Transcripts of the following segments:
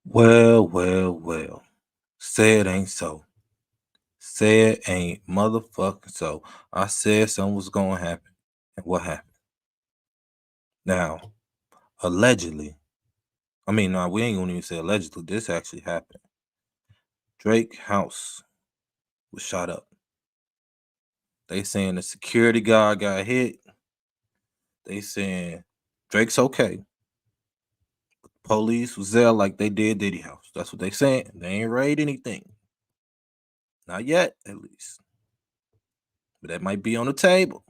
Well, well, well. Say it ain't so. Say it ain't motherfucking so. I said something was gonna happen. And what happened? Now, allegedly, nah, we ain't gonna even say allegedly. This actually happened. Drake house was shot up. They saying the security guard got hit. They saying Drake's okay. Police was there like they did Diddy house. That's what they saying. They ain't raid anything. Not yet, at least. But that might be on the table.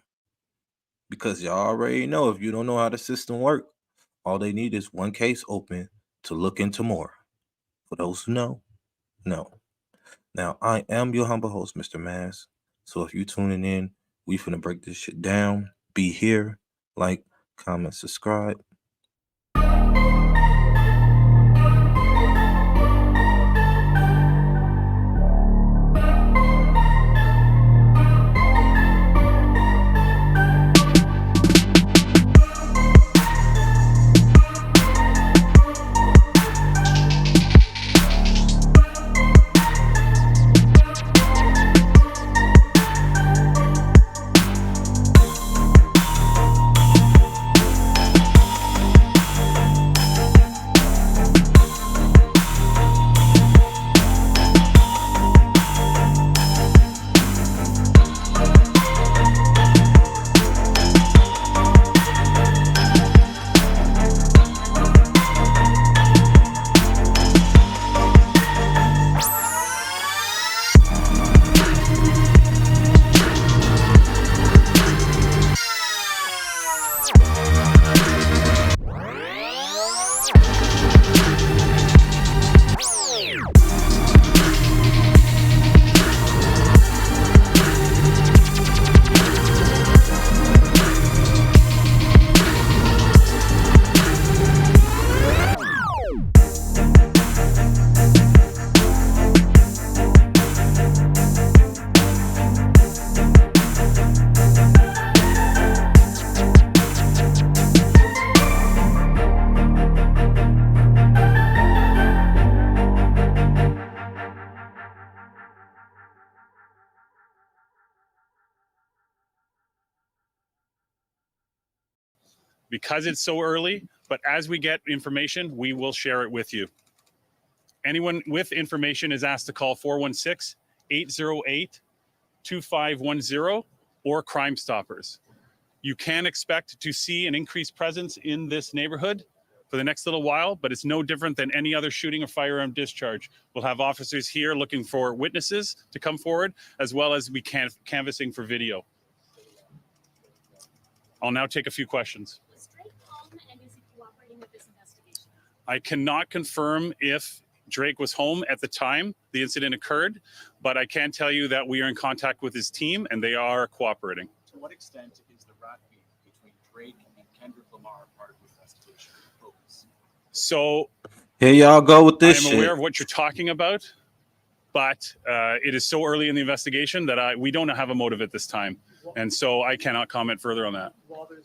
Because y'all already know if you don't know how the system works, all they need is one case open to look into more. For those who know, no. Now, I am your humble host, Mr. Mass. So if you tuning in, we finna break this shit down. Be here, like, comment, subscribe. Because it's so early, but as we get information, we will share it with you. Anyone with information is asked to call 416 808 2510 or Crime Stoppers. You can expect to see an increased presence in this neighborhood for the next little while, but it's no different than any other shooting or firearm discharge. We'll have officers here looking for witnesses to come forward, as well as we canvassing for video. I'll now take a few questions. Is Drake home and is he cooperating with this investigation? I cannot confirm if Drake was home at the time the incident occurred, but I can tell you that we are in contact with his team and they are cooperating. To what extent is the rat beef between Drake and Kendrick Lamar part of the investigation focus? So here y'all go with this I am shit. aware of what you're talking about, but it is so early in the investigation that we don't have a motive at this time. And so I cannot comment further on that. While the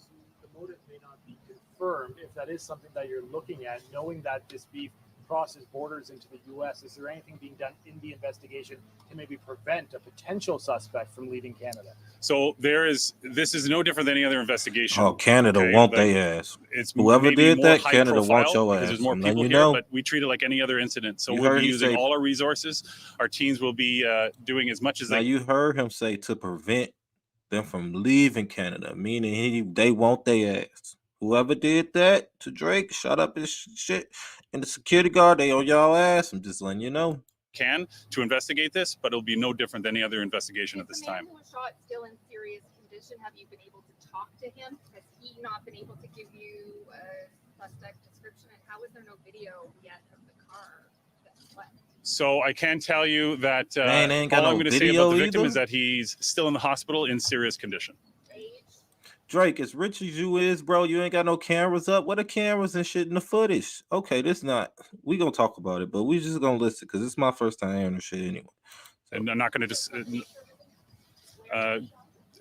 motive may not be confirmed, if that is something that you're looking at, knowing that this beef crosses borders into the U.S., is there anything being done in the investigation to maybe prevent a potential suspect from leaving Canada? So this is no different than any other investigation. Oh, Canada want their ass. It's Whoever did more that, high Canada profile want your because ass. there's more I'm people letting you here, know. but we treat it like any other incident. So You we'll heard be he using say- all our resources. Our teams will be doing as much as Now they you heard him say to prevent them from leaving Canada, meaning they want their ass. Whoever did that to Drake, shut up his shit. And the security guard, they on y'all ass. I'm just letting you know. can to investigate this, but it'll be no different than any other investigation at this Is the man time. who was shot still in serious condition? Have you been able to talk to him? Has he not been able to give you a suspect description? And how is there no video yet of the car that fled? So I can tell you that Man, they ain't got all I'm no going to say video about the victim either? is that he's still in the hospital in serious condition. Age? Drake, as rich as you is, bro, you ain't got no cameras up. What are cameras and shit in the footage? Okay, this not. We gonna talk about it, but we just gonna listen because it's my first time hearing the shit anyway. And I'm not going to just.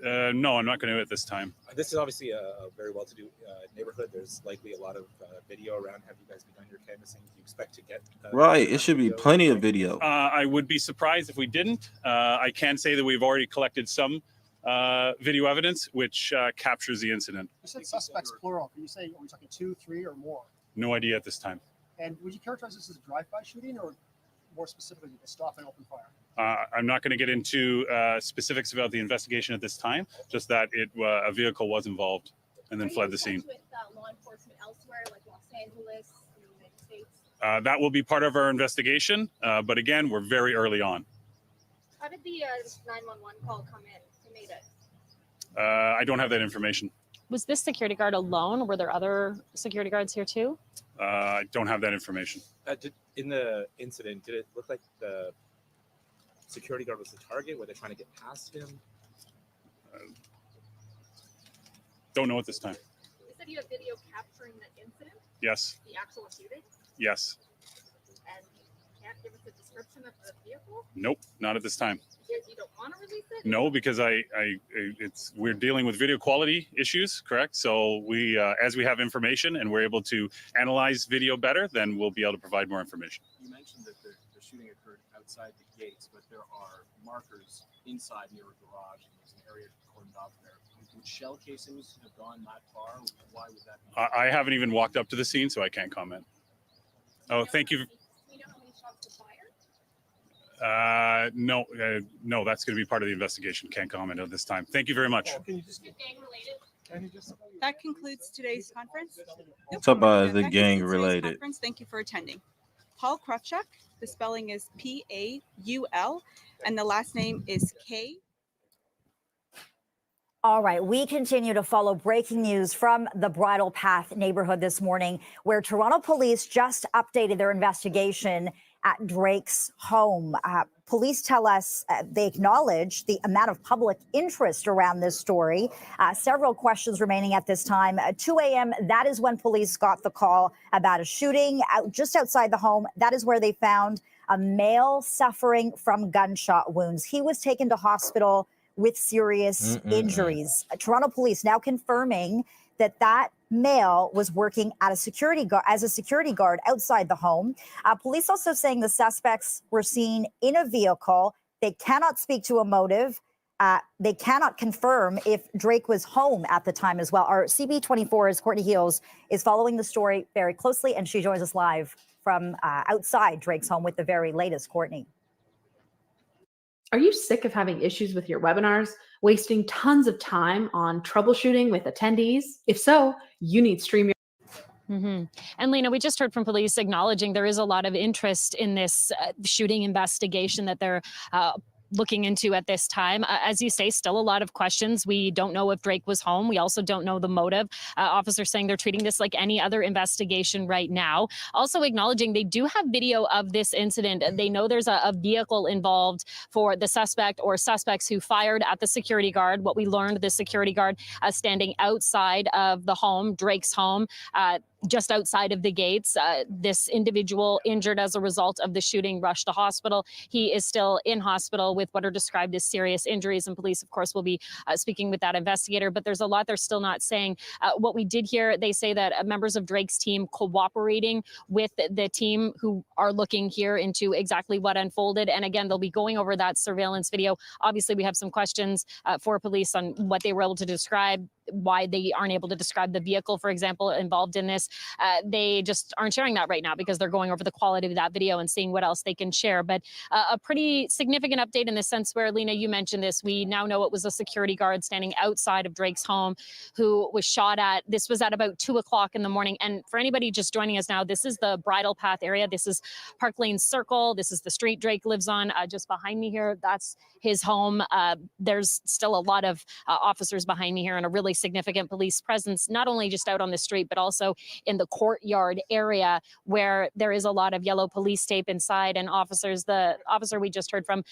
No, I'm not going to at this time. This is obviously a very well-to-do neighborhood. There's likely a lot of video around. Have you guys begun your canvassing? Do you expect expect to get? Right. It should be video? plenty of video. I would be surprised if we didn't. I can say that we've already collected some video evidence which captures the incident. You said suspects plural. Can you say, are we talking 2, 3, or more? No idea at this time. And would you characterize this as a drive-by shooting, or more specifically, a stop and open fire? I'm not going to get into specifics about the investigation at this time, just that a vehicle was involved and then fled the scene. With law enforcement elsewhere, like Los Angeles, in the United States? That will be part of our investigation, but again, we're very early on. How did the 911 call come in? Who made it? I don't have that information. Was this security guard alone? Were there other security guards here too? I don't have that information. In the incident, did it look like the security guard was the target? Were they trying to get past him? Don't know at this time. You said you have video capturing the incident, Yes, the actual shooting, yes. and you can't give us a description of the vehicle Nope, not at this time. because you don't want to release it? No, because we're dealing with video quality issues, correct? So we, as we have information and we're able to analyze video better, then we'll be able to provide more information. You mentioned that the shooting occurred outside the gates, but there are markers inside near a garage, and there's an area cordoned off there. Would shell casings have gone that far? Why would that be? I haven't even walked up to the scene, so I can't comment. Oh, thank you. Do you know how many shots were fired? No, that's going to be part of the investigation. Can't comment at this time. Thank you very much. Can you just, Gang related? can you just? That concludes today's conference. Talk about the That gang concludes today's related. conference. Thank you for attending. Paul Krupchuk, the spelling is Paul, and the last name is K. All right, we continue to follow breaking news from the Bridle Path neighborhood this morning, where Toronto police just updated their investigation at Drake's home. Police tell us they acknowledge the amount of public interest around this story. Several questions remaining at this time. At 2 a.m., that is when police got the call about a shooting just outside the home. That is where they found a male suffering from gunshot wounds. He was taken to hospital with serious injuries. Toronto police now confirming that male was working at as a security guard outside the home. Police also saying the suspects were seen in a vehicle. They cannot speak to a motive. They cannot confirm if Drake was home at the time as well. Our CB24's Courtney Heels is following the story very closely, and she joins us live from outside Drake's home with the very latest. Courtney. Are you sick of having issues with your webinars, wasting tons of time on troubleshooting with attendees? If so, you need StreamYard. And Lena, we just heard from police acknowledging there is a lot of interest in this shooting investigation that they're looking into at this time. As you say, still a lot of questions. We don't know if Drake was home. We also don't know the motive. Officers saying they're treating this like any other investigation right now. Also acknowledging they do have video of this incident. They know there's a vehicle involved for the suspect or suspects who fired at the security guard. What we learned, the security guard standing outside of the home, Drake's home, just outside of the gates. This individual injured as a result of the shooting rushed to hospital. He is still in hospital with what are described as serious injuries, and police, of course, will be speaking with that investigator, but there's a lot they're still not saying. What we did hear, they say that members of Drake's team cooperating with the team who are looking here into exactly what unfolded. And again, they'll be going over that surveillance video. Obviously, we have some questions for police on what they were able to describe, why they aren't able to describe the vehicle, for example, involved in this. They just aren't sharing that right now because they're going over the quality of that video and seeing what else they can share. But a pretty significant update in the sense where, Lena, you mentioned this. We now know it was a security guard standing outside of Drake's home who was shot at. This was at about 2 o'clock in the morning. And for anybody just joining us now, this is the Bridle Path area. This is Park Lane Circle. This is the street Drake lives on. Just behind me here, that's his home. There's still a lot of officers behind me here and a really significant police presence, not only just out on the street, but also in the courtyard area where there is a lot of yellow police tape inside, and officers, the officer we just heard from,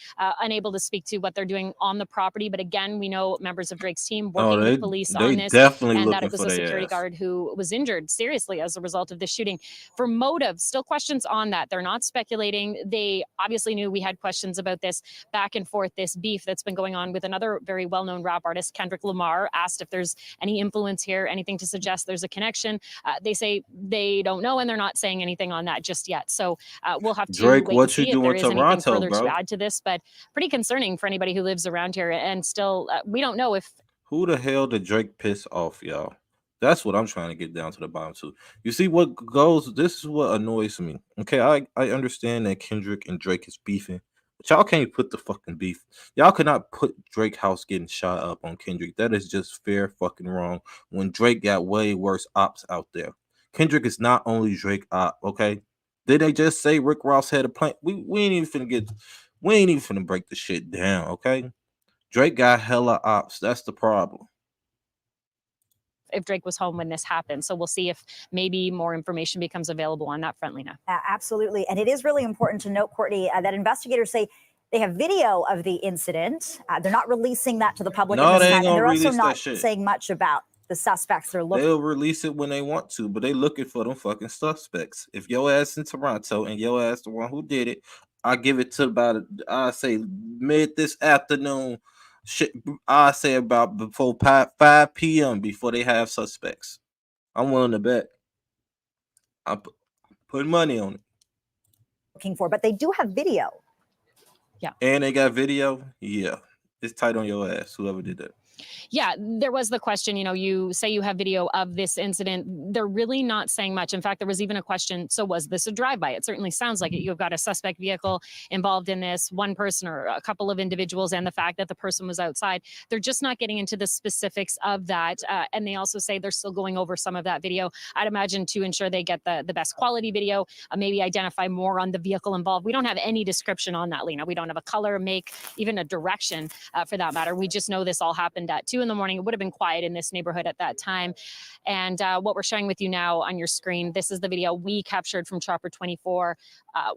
unable to speak to what they're doing on the property. But again, we know members of Drake's team working with police on this, and that it was a security guard who was injured seriously as a result of the shooting. For motive, still questions on that. They're not speculating. They obviously knew we had questions about this back and forth, this beef that's been going on with another very well-known rap artist, Kendrick Lamar, asked if there's there's any influence here, anything to suggest there's a connection. They say they don't know, and they're not saying anything on that just yet. So we'll have to Drake, wait what to you see if do there in is anything Toronto, further bro? to add to this. But pretty concerning for anybody who lives around here. And still, we don't know if Who the hell did Drake piss off, y'all? That's what I'm trying to get down to the bottom to. You see what goes, this is what annoys me. Okay, I understand that Kendrick and Drake is beefing, but y'all can't put the fucking beef. Y'all cannot put Drake house getting shot up on Kendrick. That is just fair fucking wrong when Drake got way worse ops out there. Kendrick is not only Drake op, okay? Did they just say Rick Ross had a plan? We ain't even finna break the shit down, okay? Drake got hella ops. That's the problem. Drake was home when this happened. So we'll see if maybe more information becomes available on that front, Lena. Absolutely. And it is really important to note, Courtney, that investigators say they have video of the incident. They're not releasing that to the public No, at this they time. ain't And gonna they're also release that not shit. saying much about the suspects they're looking. They'll release it when they want to, but they looking for them fucking suspects. If your ass in Toronto and your ass the one who did it, I give it to about I say mid this afternoon. Shit, I say about before 5 p.m. before they have suspects. I'm willing to bet. I'm putting money on it. Looking for, but they do have video. Yeah. And they got video. Yeah. It's tight on your ass, whoever did that. Yeah, there was the question, you say you have video of this incident. They're really not saying much. In fact, there was even a question, so was this a drive-by? It certainly sounds like it. You've got a suspect vehicle involved in this, one person or a couple of individuals, and the fact that the person was outside. They're just not getting into the specifics of that. And they also say they're still going over some of that video, I'd imagine, to ensure they get the best quality video, maybe identify more on the vehicle involved. We don't have any description on that, Lena. We don't have a color, make, even a direction for that matter. We just know this all happened at 2 a.m. It would have been quiet in this neighborhood at that time. And what we're showing with you now on your screen, this is the video we captured from Chopper 24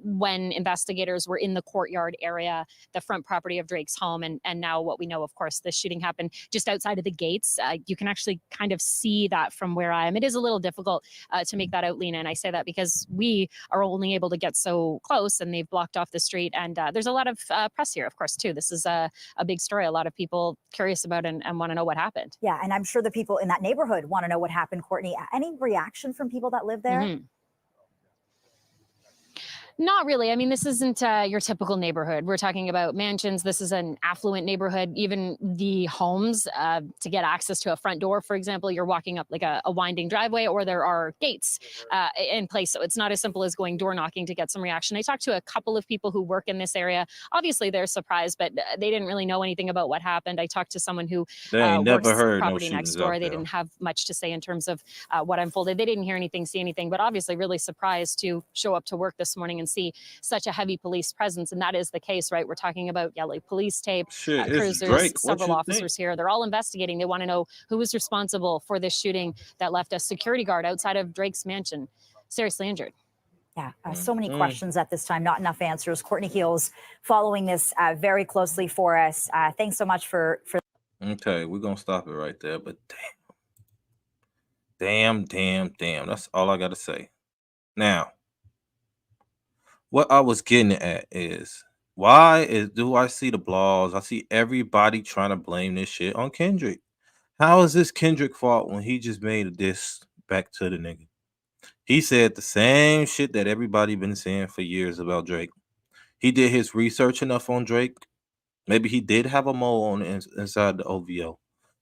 when investigators were in the courtyard area, the front property of Drake's home. And now what we know, of course, this shooting happened just outside of the gates. You can actually kind of see that from where I am. It is a little difficult to make that out, Lena. And I say that because we are only able to get so close and they've blocked off the street. And there's a lot of press here, of course, too. This is a big story. A lot of people curious about and want to know what happened. Yeah, and I'm sure the people in that neighborhood want to know what happened, Courtney. Any reaction from people that live there? Mm-hmm. Not really. I mean, this isn't your typical neighborhood. We're talking about mansions. This is an affluent neighborhood. Even the homes, to get access to a front door, for example, you're walking up like a winding driveway, or there are gates in place. So it's not as simple as going door knocking to get some reaction. I talked to a couple of people who work in this area. Obviously, they're surprised, but they didn't really know anything about what happened. I talked to someone who works property next door. They didn't have much to say in terms of what unfolded. They didn't hear anything, see anything, but obviously really surprised to show up to work this morning and see such a heavy police presence. And that is the case, right? We're talking about yellow police tape, cruisers, several officers here. They're all investigating. They want to know who was responsible for this shooting that left a security guard outside of Drake's mansion seriously injured. Yeah, so many questions at this time, not enough answers. Courtney Keels following this very closely for us. Thanks so much for. Okay, we're gonna stop it right there. But damn. That's all I gotta say. Now, what I was getting at is do I see the blogs? I see everybody trying to blame this shit on Kendrick. How is this Kendrick fault when he just made a diss back to the nigga? He said the same shit that everybody been saying for years about Drake. He did his research enough on Drake. Maybe he did have a mole on inside the OVO.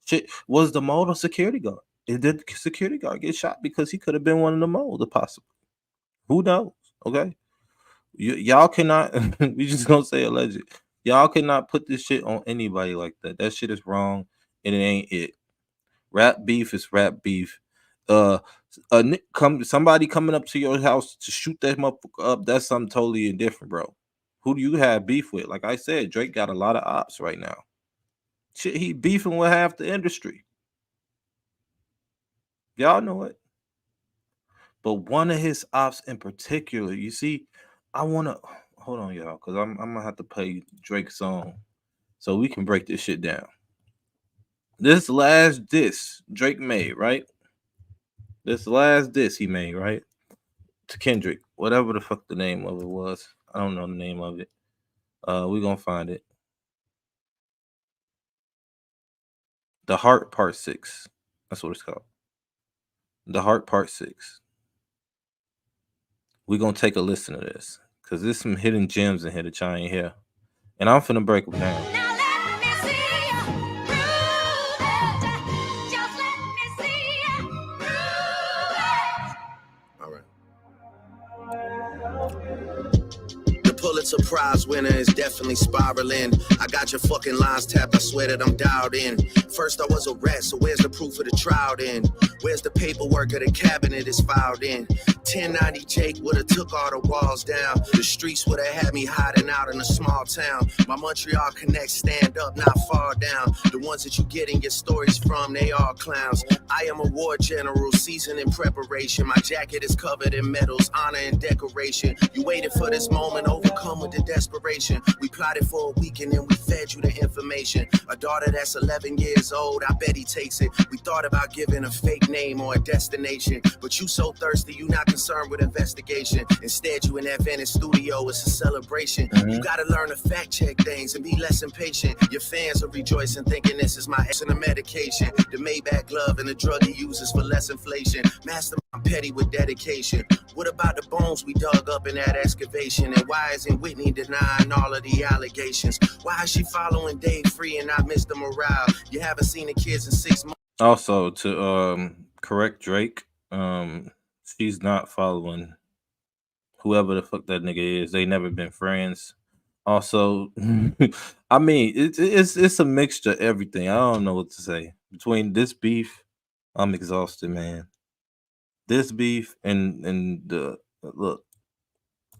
Shit, was the mole a security guard? Did the security guard get shot because he could have been one of the moles, possibly? Who knows? Okay. Y'all cannot, we just gonna say alleged. Y'all cannot put this shit on anybody like that. That shit is wrong, and it ain't it. Rap beef is rap beef. Somebody coming up to your house to shoot that motherfucker up, that's something totally different, bro. Who do you have beef with? Like I said, Drake got a lot of ops right now. Shit, he beefing with half the industry. Y'all know it. But one of his ops in particular, you see, I want to hold on, y'all, because I'm gonna have to play Drake's song so we can break this shit down. This last diss Drake made, right? This last diss he made, right? To Kendrick, whatever the fuck the name of it was. I don't know the name of it. We're gonna find it. The Heart Part 6. That's what it's called. The Heart Part 6. We're going to take a listen to this because there's some hidden gems in here that y'all ain't hear. And I'm finna break them down. Pulitzer Prize winner is definitely spiraling. I got your fucking lines tapped, I swear that I'm dialed in. First I was a rat, so where's the proof of the trial then? Where's the paperwork of the cabinet is filed in? 1090 Jake would've took all the walls down. The streets would've had me hiding out in a small town. My Montreal connects stand up, not fall down. The ones that you get in your stories from, they all clowns. I am a war general, seasoned in preparation. My jacket is covered in medals, honor and decoration. You waited for this moment, overcome with the desperation. We plotted for a week and then we fed you the information. A daughter that's 11 years old, I bet he takes it. We thought about giving a fake name or a destination, but you so thirsty, you not concerned with investigation. Instead, you in that Venice studio, it's a celebration. You gotta learn to fact check things and be less impatient. Your fans are rejoicing, thinking this is my ex and a medication. The Maybach glove and the drug he uses for less inflation. Master, I'm petty with dedication. What about the bones we dug up in that excavation? And why isn't Whitney denying all of the allegations? Why is she following Dave Free and not Mr. Morale? You haven't seen the kids in 6 months. Also, to correct Drake, she's not following whoever the fuck that nigga is. They never been friends. Also, I mean, it's a mixture of everything. I don't know what to say. Between this beef, I'm exhausted, man. This beef and the look.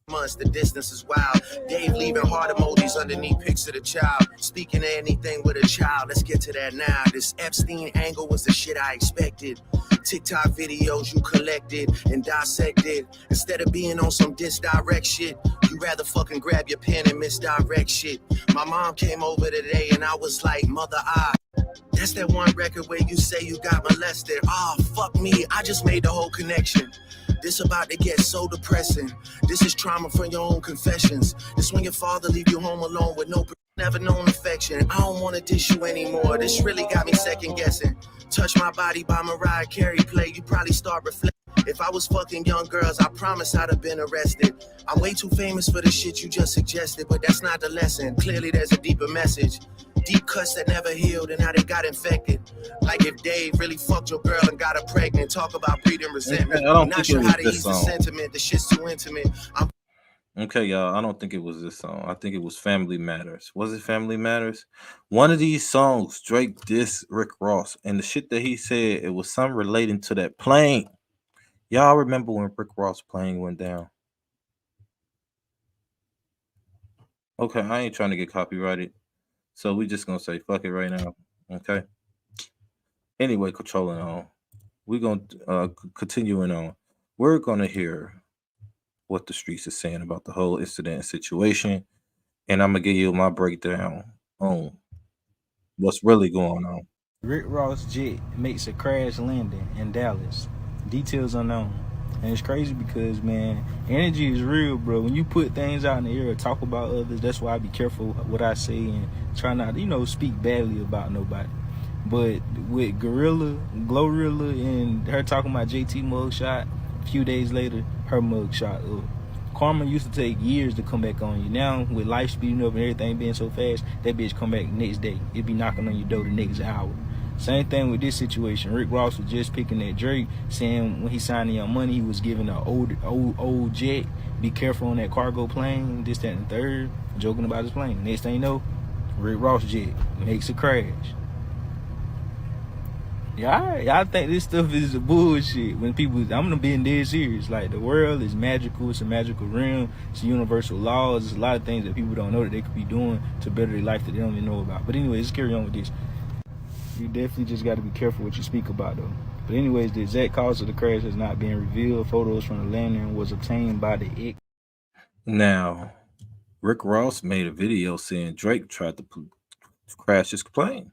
Months, the distance is wild. Dave leaving heart emojis underneath pics of the child. Speaking of anything with a child, let's get to that now. This Epstein angle was the shit I expected. TikTok videos you collected and dissected. Instead of being on some disdirect shit, you rather fucking grab your pen and misdirect shit. My mom came over today and I was like, mother, that's that one record where you say you got molested. Oh, fuck me, I just made the whole connection. This about to get so depressing. This is trauma from your own confessions. This when your father leave you home alone with no never known affection. I don't want to dish you anymore. This really got me second guessing. Touch My Body by Mariah Carey play. You probably start reflecting. If I was fucking young girls, I promise I'd have been arrested. I'm way too famous for the shit you just suggested, but that's not the lesson. Clearly there's a deeper message. Deep cuts that never healed and how they got infected. Like if Dave really fucked your girl and got her pregnant. Talk about breeding resentment. I don't I'm not think sure it how was to this ease the song. sentiment. The shit's too intimate. Okay, y'all, I don't think it was this song. I think it was Family Matters. Was it Family Matters? One of these songs, Drake dissed Rick Ross, and the shit that he said, it was something relating to that plane. Y'all remember when Rick Ross' plane went down? Okay, I ain't trying to get copyrighted, so we just gonna say fuck it right now. Okay. Anyway, controlling on. We're gonna continuing on. We're gonna hear what the streets are saying about the whole incident and situation, and I'm gonna give you my breakdown on what's really going on. Rick Ross jet makes a crash landing in Dallas. Details unknown. And it's crazy because, man, energy is real, bro. When you put things out in the air, talk about others, that's why I be careful what I say and try not to, speak badly about nobody. But with Glorilla and her talking about JT mugshot, a few days later, her mugshot up. Karma used to take years to come back on you. Now, with life speeding up and everything being so fast, that bitch come back next day. It be knocking on your door the next hour. Same thing with this situation. Rick Ross was just picking at Drake, saying when he signed Young Money, he was giving an old jet. Be careful on that cargo plane, this, that, and the third. Joking about his plane. Next thing you know, Rick Ross jet makes a crash. Yeah, I think this stuff is bullshit. When people, I'm gonna be dead serious. Like, the world is magical. It's a magical realm. It's universal laws. There's a lot of things that people don't know that they could be doing to better their life that they don't even know about. But anyways, let's carry on with this. You definitely just got to be careful what you speak about, though. But anyways, the exact cause of the crash has not been revealed. Photos from the landing was obtained by the Now, Rick Ross made a video saying Drake tried to crash his plane,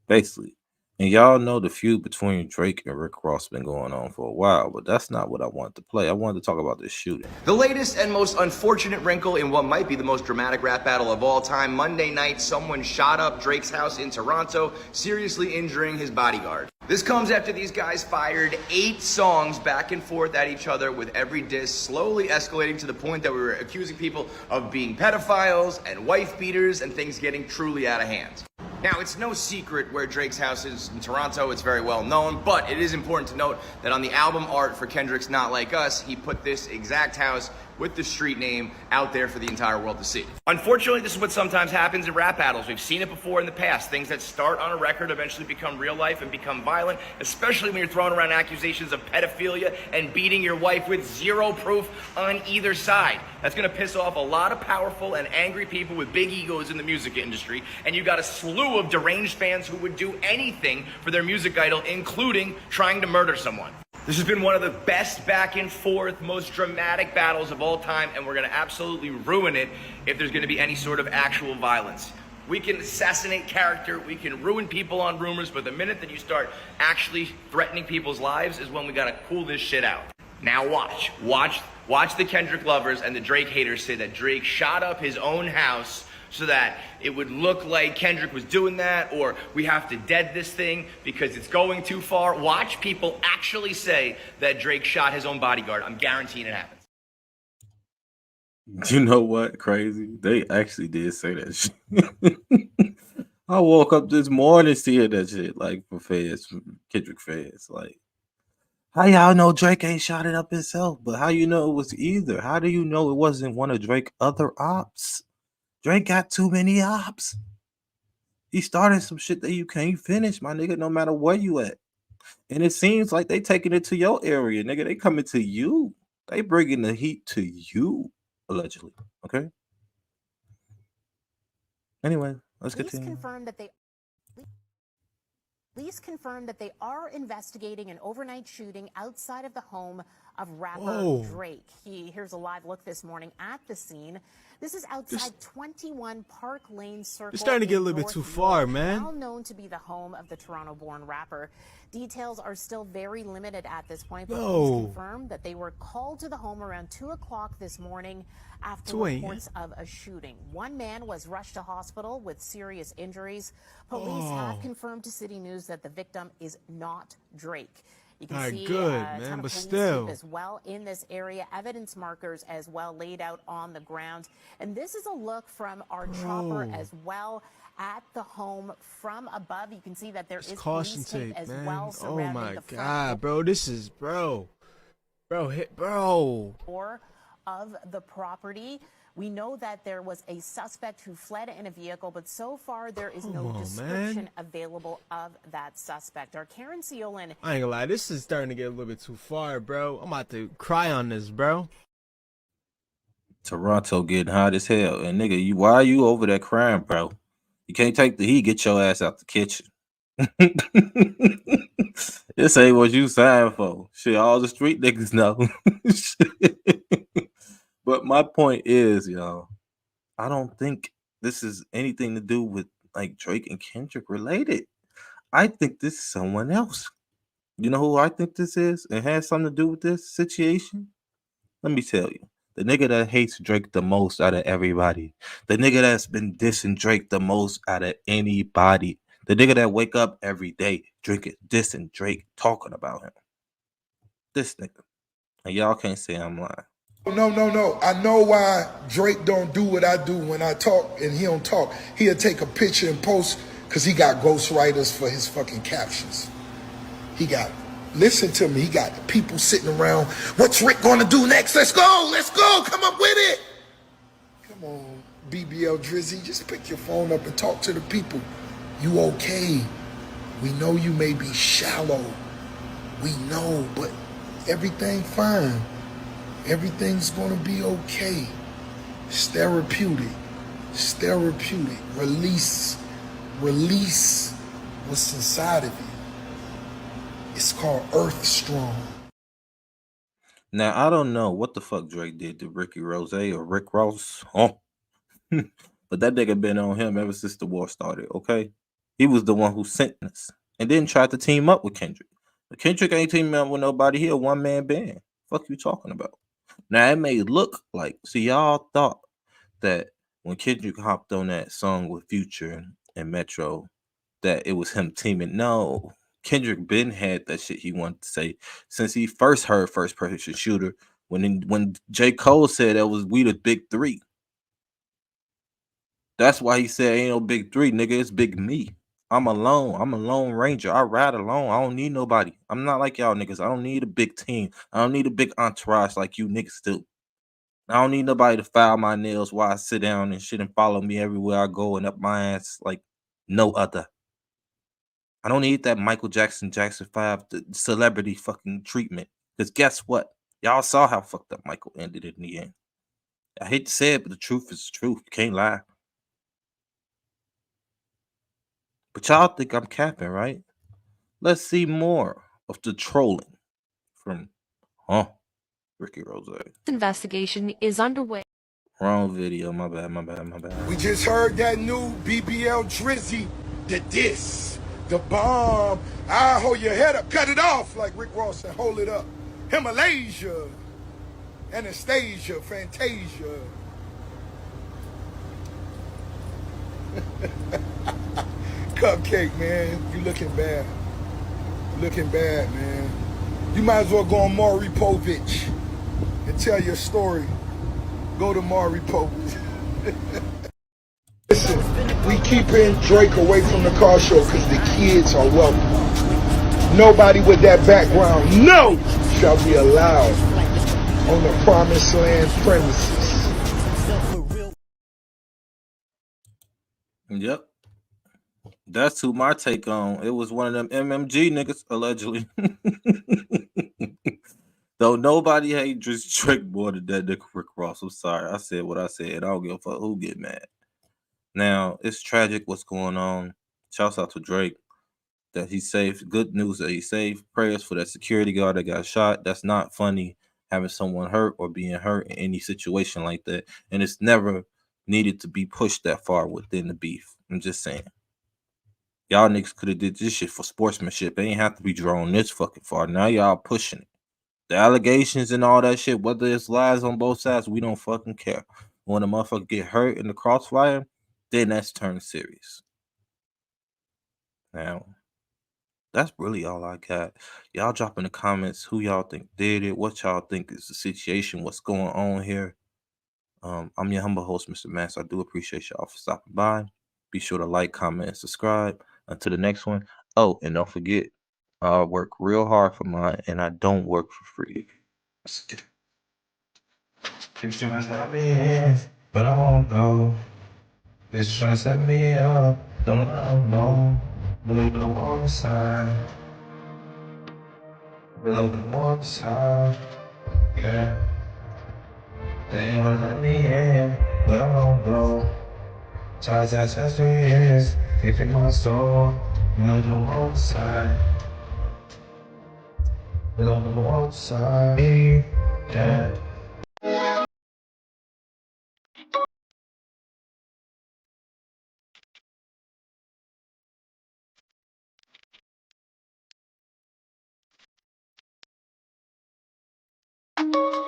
basically. And y'all know the feud between Drake and Rick Ross been going on for a while, but that's not what I wanted to play. I wanted to talk about this shooting. The latest and most unfortunate wrinkle in what might be the most dramatic rap battle of all time. Monday night, someone shot up Drake's house in Toronto, seriously injuring his bodyguard. This comes after these guys fired 8 songs back and forth at each other, with every diss slowly escalating to the point that we were accusing people of being pedophiles and wife beaters and things getting truly out of hand. Now, it's no secret where Drake's house is in Toronto. It's very well known, but it is important to note that on the album art for Kendrick's Not Like Us, he put this exact house with the street name out there for the entire world to see. Unfortunately, this is what sometimes happens in rap battles. We've seen it before in the past. Things that start on a record eventually become real life and become violent, especially when you're throwing around accusations of pedophilia and beating your wife with zero proof on either side. That's gonna piss off a lot of powerful and angry people with big egos in the music industry, and you got a slew of deranged fans who would do anything for their music idol, including trying to murder someone. This has been one of the best back and forth, most dramatic battles of all time, and we're gonna absolutely ruin it if there's gonna be any sort of actual violence. We can assassinate character, we can ruin people on rumors, but the minute that you start actually threatening people's lives is when we gotta cool this shit out. Now watch the Kendrick lovers and the Drake haters say that Drake shot up his own house so that it would look like Kendrick was doing that, or we have to dead this thing because it's going too far. Watch people actually say that Drake shot his own bodyguard. I'm guaranteeing it happens. You know what? Crazy. They actually did say that shit. I woke up this morning seeing that shit, like, for feds, Kendrick feds. Like, how y'all know Drake ain't shot it up himself? But how you know it was either? How do you know it wasn't one of Drake's other ops? Drake got too many ops. He started some shit that you can't finish, my nigga, no matter where you at. And it seems like they taking it to your area, nigga. They coming to you. They bringing the heat to you, allegedly. Okay? Anyway, let's continue. Police confirmed that they are investigating an overnight shooting outside of the home of rapper Drake. Here's a live look this morning at the scene. This is outside 21 Park Lane Circle. It's starting to get a little bit too far, man. Well known to be the home of the Toronto-born rapper. Details are still very limited at this point, but police confirmed that they were called to the home around 2 o'clock this morning after reports of a shooting. One man was rushed to hospital with serious injuries. Police have confirmed to City News that the victim is not Drake. You can see a ton of police tape as well in this area, evidence markers as well laid out on the ground. And this is a look from our chopper as well at the home from above. You can see that there is caution police tape tape, as man. well surrounding Oh my the front God, bro, this is bro, door of the property. We know that there was a suspect who fled in a vehicle, but so far there is no description available of that suspect. Our Karen Seolin. I ain't gonna lie, this is starting to get a little bit too far, bro. I'm about to cry on this, bro. Toronto getting hot as hell. And nigga, why are you over there crying, bro? You can't take the heat. Get your ass out the kitchen. This ain't what you signed for. Shit, all the street niggas know. But my point is, y'all, I don't think this is anything to do with like Drake and Kendrick related. I think this is someone else. You know who I think this is? It has something to do with this situation. Let me tell you. The nigga that hates Drake the most out of everybody. The nigga that's been dissing Drake the most out of anybody. The nigga that wake up every day drinking, dissing Drake, talking about him. This nigga. And y'all can't say I'm lying. No. I know why Drake don't do what I do when I talk and he don't talk. He'll take a picture and post because he got ghostwriters for his fucking captions. Listen to me, he got people sitting around. What's Rick gonna do next? Let's go, come up with it. Come on, BBL Drizzy, just pick your phone up and talk to the people. You okay? We know you may be shallow. We know, but everything fine. Everything's gonna be okay. It's therapeutic. Release what's inside of you. It's called Earth Strong. Now, I don't know what the fuck Drake did to Ricky Rose or Rick Ross. But that nigga been on him ever since the war started, okay? He was the one who sent us and then tried to team up with Kendrick. But Kendrick ain't teaming up with nobody. He a one-man band. Fuck you talking about? Now, it may look like, see, y'all thought that when Kendrick hopped on that song with Future and Metro, that it was him teaming. No, Kendrick Ben had that shit he wanted to say since he first heard first person shooter when J. Cole said that was we the big three. That's why he said ain't no big three, nigga. It's big me. I'm alone. I'm a lone ranger. I ride alone. I don't need nobody. I'm not like y'all niggas. I don't need a big team. I don't need a big entourage like you niggas do. I don't need nobody to file my nails while I sit down and shit and follow me everywhere I go and up my ass like no other. I don't need that Michael Jackson 5 celebrity fucking treatment. Because guess what? Y'all saw how fucked up Michael ended in the end. I hate to say it, but the truth is the truth. You can't lie. But y'all think I'm capping, right? Let's see more of the trolling from Ricky Rose. Investigation is underway. Wrong video. My bad. We just heard that new BBL Drizzy, the diss, the bomb. I hold your head up, cut it off, like Rick Ross said, hold it up. Himalaya, Anastasia, Fantasia. Cupcake, man, you looking bad. Looking bad, man. You might as well go on Maury Povich and tell your story. Go to Maury Povich. Listen, we keeping Drake away from the car show because the kids are welcome. Nobody with that background, no, shall be allowed on the Promised Land premises. Yep. That's who my take on. It was one of them MMG niggas, allegedly. Though nobody hate Drake more than that nigga Rick Ross. I'm sorry. I said what I said. I don't give a fuck who get mad. Now, it's tragic what's going on. Shouts out to Drake that he's safe. Good news that he's safe. Prayers for that security guard that got shot. That's not funny having someone hurt or being hurt in any situation like that. And it's never needed to be pushed that far within the beef. I'm just saying. Y'all niggas could have did this shit for sportsmanship. They ain't have to be drawn this fucking far. Now y'all pushing it. The allegations and all that shit, whether it's lies on both sides, we don't fucking care. When a motherfucker get hurt in the crossfire, then that's turned serious. Now, that's really all I got. Y'all drop in the comments who y'all think did it, what y'all think is the situation, what's going on here. I'm your humble host, Mr. Mass. I do appreciate y'all for stopping by. Be sure to like, comment, and subscribe. Until the next one. Oh, and don't forget, I work real hard for mine, and I don't work for free. People trying to set me in, but I won't go. Bitch trying to set me up, don't know. Below the warm side. Below the warm side. Yeah. They ain't wanna let me in, but I won't go. Tries that test 3 years, keeping my soul. Below the warm side. Below the warm side. Yeah.